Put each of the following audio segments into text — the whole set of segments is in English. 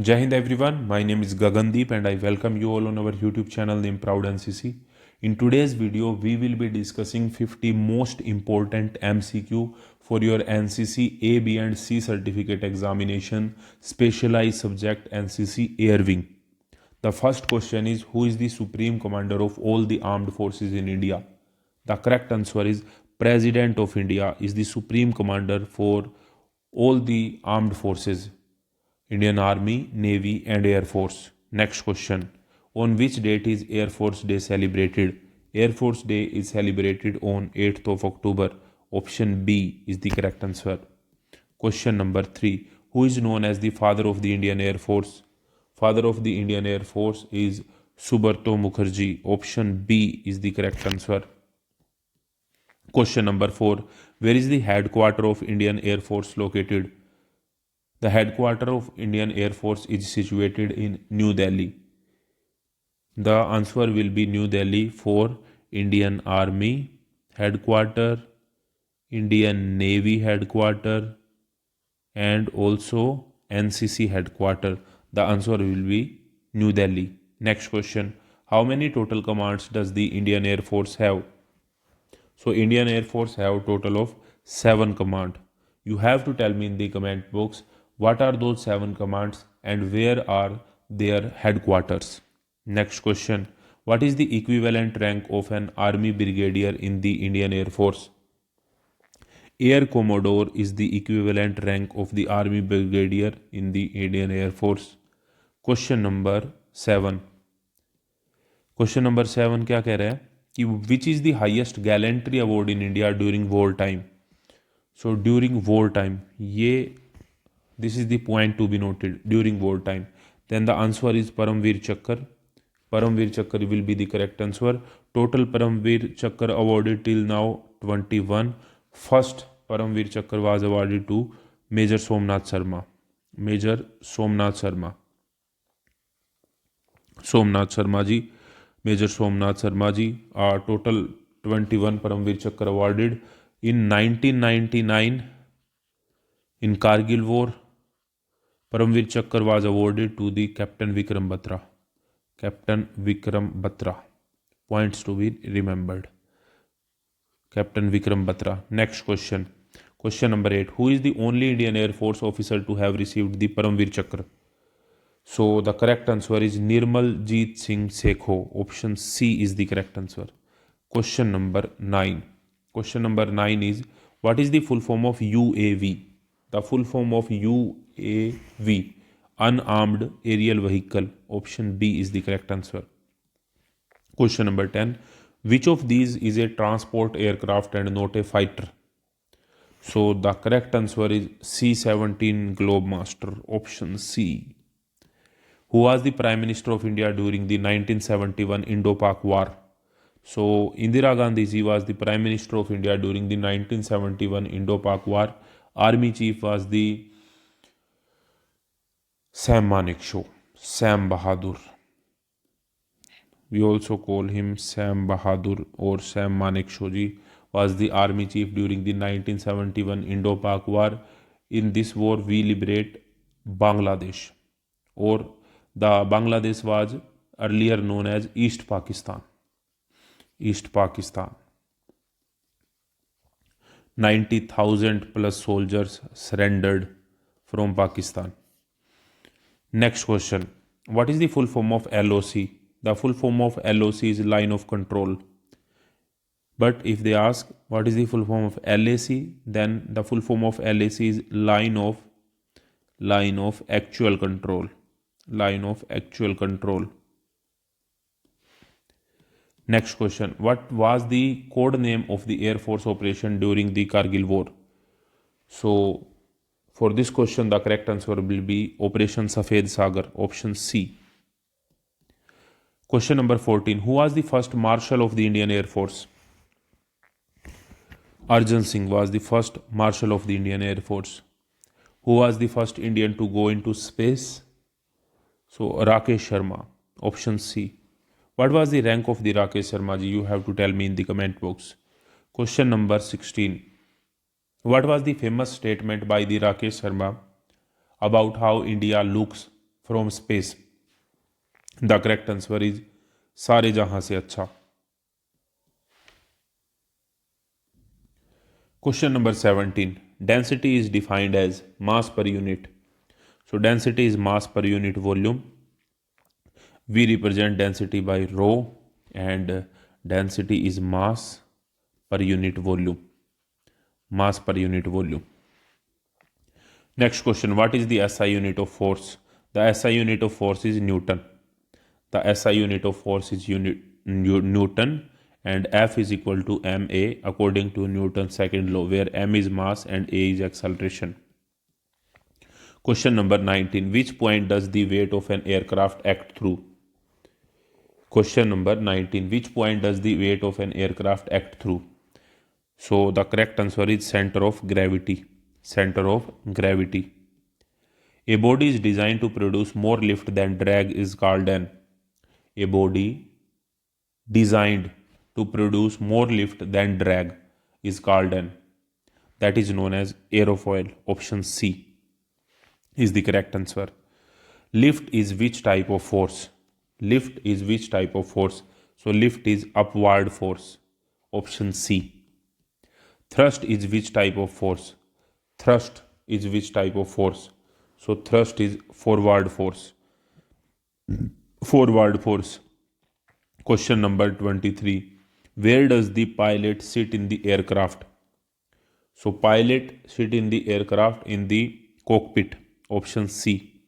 Jai Hind everyone, my name is Gagandeep and I welcome you all on our YouTube channel named Proud NCC. In today's video, we will be discussing 50 most important MCQ for your NCC A, B and C certificate examination, specialized subject NCC Air Wing. The first question is, who is the Supreme Commander of all the armed forces in India? The correct answer is President of India is the Supreme Commander for all the armed forces. Indian Army, Navy and Air Force. Next question. On which date is Air Force Day celebrated? Air Force Day is celebrated on 8th of October. Option B is the correct answer. Question number 3. Who is known as the father of the Indian Air Force? Father of the Indian Air Force is Subrata Mukherjee. Option B is the correct answer. Question number 4. Where is the headquarters of Indian Air Force located? The headquarters of Indian Air Force is situated in New Delhi. The answer will be New Delhi for Indian Army headquarters, Indian Navy headquarters and also NCC headquarters. The answer will be New Delhi. Next question. How many total commands does the Indian Air Force have? So Indian Air Force have total of 7 commands. You have to tell me in the comment box what are those 7 commands and where are their headquarters. Next question. What is the equivalent rank of an army brigadier in the Indian Air Force? Air Commodore is the equivalent rank of the army brigadier in the Indian Air Force. Question number 7. Question number 7 क्या कह रहा है कि which is the highest gallantry award in India during war time? So during war time, this is the point to be noted, during war time. Then the answer is Paramveer Chakra. Paramveer Chakra will be the correct answer. Total Paramveer Chakra awarded till now 21. First Paramveer Chakra was awarded to Major Somnath Sharma. Major Somnath Sharma. Somnath Sharma ji. Major Somnath Sharma ji. Total 21 Paramveer Chakra awarded. In 1999, in Kargil War, Paramveer Chakra was awarded to the Captain Vikram Batra. Captain Vikram Batra. Points to be remembered. Captain Vikram Batra. Next question. Question number 8. Who is the only Indian Air Force officer to have received the Paramveer Chakra? So the correct answer is Nirmal Jeet Singh Sekho. Option C is the correct answer. Question number 9. Question number 9 is, what is the full form of UAV? The full form of UAV, unarmed aerial vehicle. Option B is the correct answer. Question number 10. Which of these is a transport aircraft and not a fighter? So the correct answer is C-17 Globemaster. Option C. Who was the Prime Minister of India during the 1971 Indo-Pak War? So Indira Gandhi ji was the Prime Minister of India during the 1971 Indo-Pak War. Army Chief was the Sam Manekshaw. Sam Bahadur. We also call him Sam Bahadur or Sam Manekshaw ji was the Army Chief during the 1971 Indo-Pak War. In this war, we liberate Bangladesh, or the Bangladesh was earlier known as East Pakistan. East Pakistan. 90,000 plus soldiers surrendered from Pakistan. Next question. What is the full form of LOC? The full form of LOC is line of control. But if they ask what is the full form of LAC, then the full form of LAC is line of actual control. Line of actual control. Next question. What was the code name of the Air Force operation during the Kargil War? So, for this question, the correct answer will be Operation Safed Sagar. Option C. Question number 14. Who was the first Marshal of the Indian Air Force? Arjan Singh was the first Marshal of the Indian Air Force. Who was the first Indian to go into space? So, Rakesh Sharma. Option C. What was the rank of the Rakesh Sharma ji? You have to tell me in the comment box. Question number 16. What was the famous statement by the Rakesh Sharma about how India looks from space. The correct answer is सारे जहां से अच्छा. Question number 17. Density is defined as mass per unit. So density is mass per unit volume. We represent density by rho, and density is mass per unit volume. Mass per unit volume. Next question. What is the SI unit of force? The SI unit of force is Newton. The SI unit of force is Newton, and F is equal to ma according to Newton's second law, where m is mass and a is acceleration. Question number 19. Which point does the weight of an aircraft act through? Question number 19. Which point does the weight of an aircraft act through? So the correct answer is center of gravity. Center of gravity. A body is designed to produce more lift than drag is called an. A body designed to produce more lift than drag is called an. That is known as aerofoil. Option C is the correct answer. Lift is which type of force? Lift is which type of force? So lift is upward force. Option C. Thrust is which type of force? Thrust is which type of force? So thrust is forward force. Forward force. Question number 23. Where does the pilot sit in the aircraft? So pilot sit in the aircraft in the cockpit. Option C.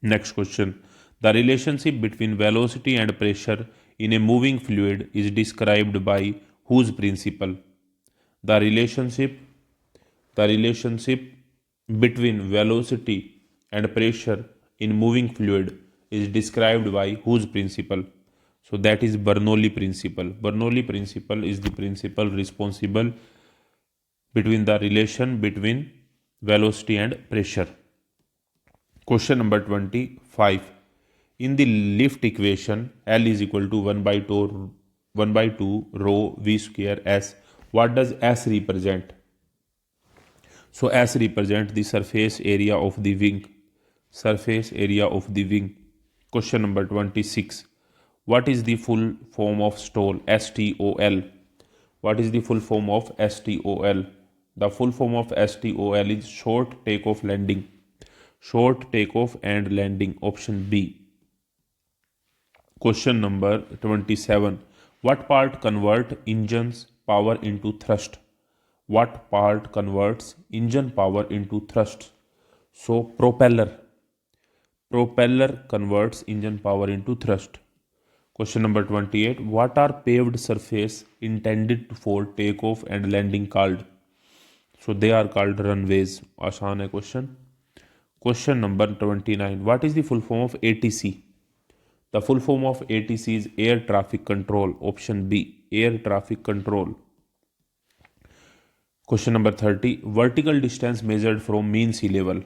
Next question. The relationship between velocity and pressure in a moving fluid is described by whose principle? The relationship between velocity and pressure in moving fluid is described by whose principle? So that is Bernoulli principle. Bernoulli principle is the principle responsible between the relation between velocity and pressure. Question number 25. In the lift equation, L is equal to 1 by 2 rho v square s. What does S represent? So S represent the surface area of the wing. Surface area of the wing. Question number 26. What is the full form of STOL? STOL. What is the full form of STOL? The full form of STOL is short takeoff landing. Short takeoff and landing. Option B. Question number 27. What part convert engine's power into thrust? What part converts engine power into thrust? So propeller. Propeller converts engine power into thrust. Question number 28. What are paved surface intended for takeoff and landing called? So they are called runways. आसान है question. Question number 29. What is the full form of ATC? The full form of ATC is air traffic control. Option B. Air traffic control. Question number 30. Vertical distance measured from mean sea level.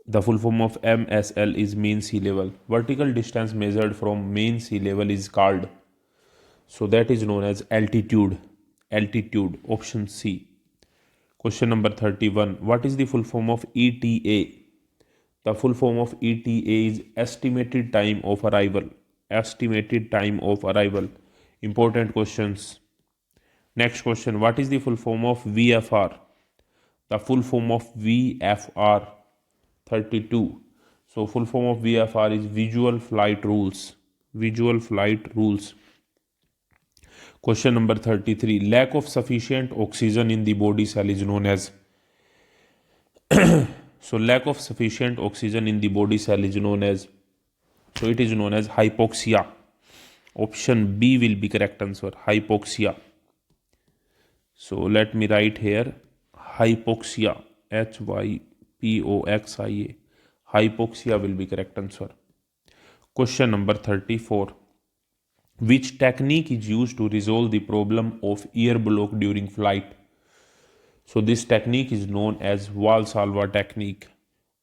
The full form of MSL is mean sea level. Vertical distance measured from mean sea level is called. So that is known as altitude. Altitude. Option C. Question number 31. What is the full form of ETA? The full form of ETA is estimated time of arrival. Estimated time of arrival. Important questions. Next question. What is the full form of VFR? The full form of VFR. 32. So full form of VFR is visual flight rules. Visual flight rules. Question number 33. Lack of sufficient oxygen in the body cell is known as. So lack of sufficient oxygen in the body cell is known as. So it is known as hypoxia. Option B will be correct answer. Hypoxia. So let me write here. Hypoxia. HYPOXIA. Hypoxia will be correct answer. Question number 34. Which technique is used to resolve the problem of ear block during flight? So this technique is known as Valsalva technique.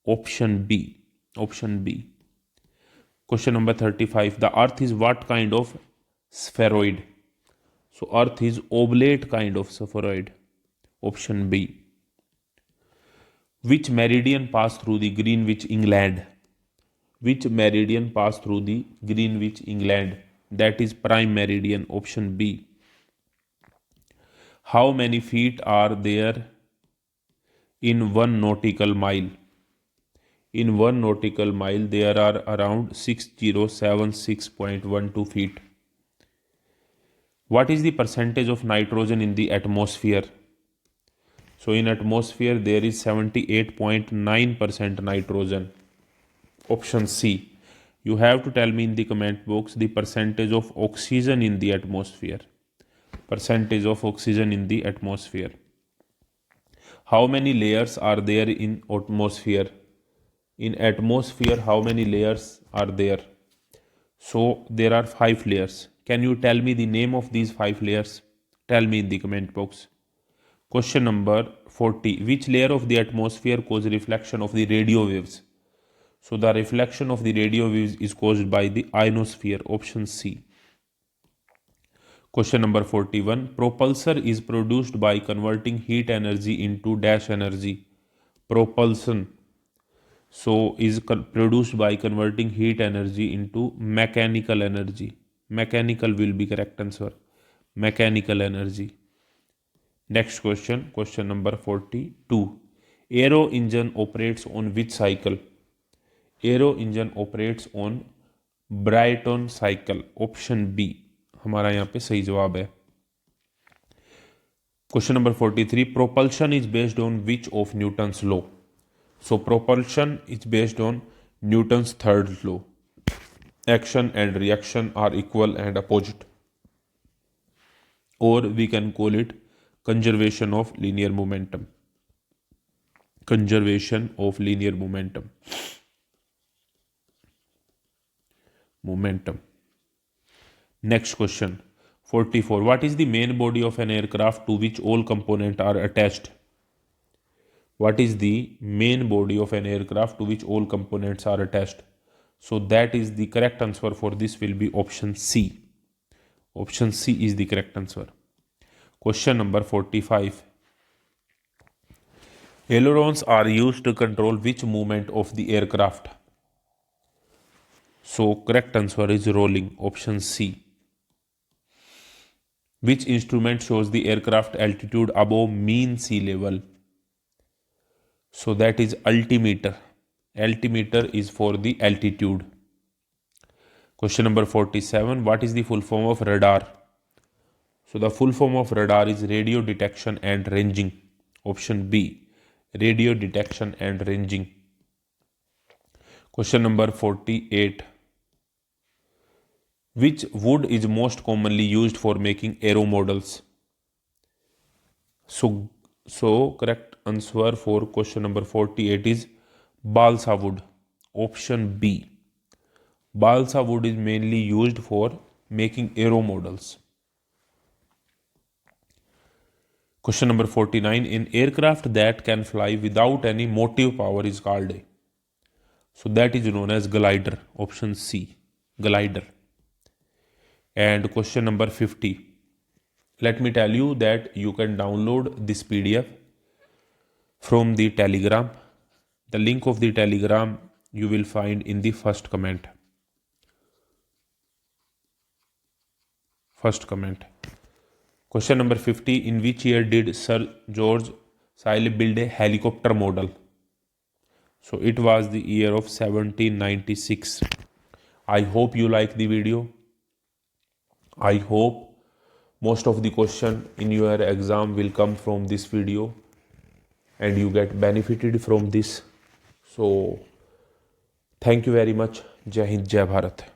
Option B. Option B. Question number 35. The earth is what kind of spheroid? So earth is oblate kind of spheroid. Option B. Which meridian passed through the Greenwich, England? Which meridian pass through the Greenwich, England? That is prime meridian, option B. How many feet are there in 1 nautical mile? In 1 nautical mile there are around 6076.12 feet. What is the percentage of nitrogen in the atmosphere? So in atmosphere there is 78.9% nitrogen. Option C. You have to tell me in the comment box the percentage of oxygen in the atmosphere. Percentage of oxygen in the atmosphere. How many layers are there in atmosphere? In atmosphere, how many layers are there? So there are 5 layers. Can you tell me the name of these 5 layers? Tell me in the comment box. Question number 40. Which layer of the atmosphere causes reflection of the radio waves? So the reflection of the radio waves is caused by the ionosphere, option C. Question number 41. Propulsor is produced by converting heat energy into dash energy. Propulsion is produced by converting heat energy into mechanical energy. Mechanical will be correct answer. Mechanical energy. Next question, question number 42. Aero engine operates on which cycle? Aero engine operates on Brayton cycle. Option B हमारा यहाँ पे सही जवाब है. Question number 43. Propulsion is based on which of Newton's law? So propulsion is based on Newton's third law. Action and reaction are equal and opposite. Or we can call it conservation of linear momentum. Conservation of linear momentum. Next question, 44. What is the main body of an aircraft to which all components are attached? What is the main body of an aircraft to which all components are attached? So that is the correct answer for this will be option C. Option C is the correct answer. Question number 45. Ailerons are used to control which movement of the aircraft? So correct answer is rolling, option C. Which instrument shows the aircraft altitude above mean sea level? So that is altimeter. Altimeter is for the altitude. Question number 47. What is the full form of radar? So the full form of radar is radio detection and ranging. Option B. Radio detection and ranging. Question number 48. Which wood is most commonly used for making aero models? So correct answer for question number 48 is balsa wood. Option B. Balsa wood is mainly used for making aero models. Question number 49. An aircraft that can fly without any motive power is called a. So that is known as glider. Option C. Glider. And question number 50. Let me tell you that you can download this PDF from the Telegram. The link of the Telegram you will find in the first comment. Question number 50. In which year did Sir George Syle build a helicopter model? So it was the year of 1796. I hope you like the video. I hope most of the question in your exam will come from this video and you get benefited from this. So thank you very much. Jai Hind, Jai Bharat.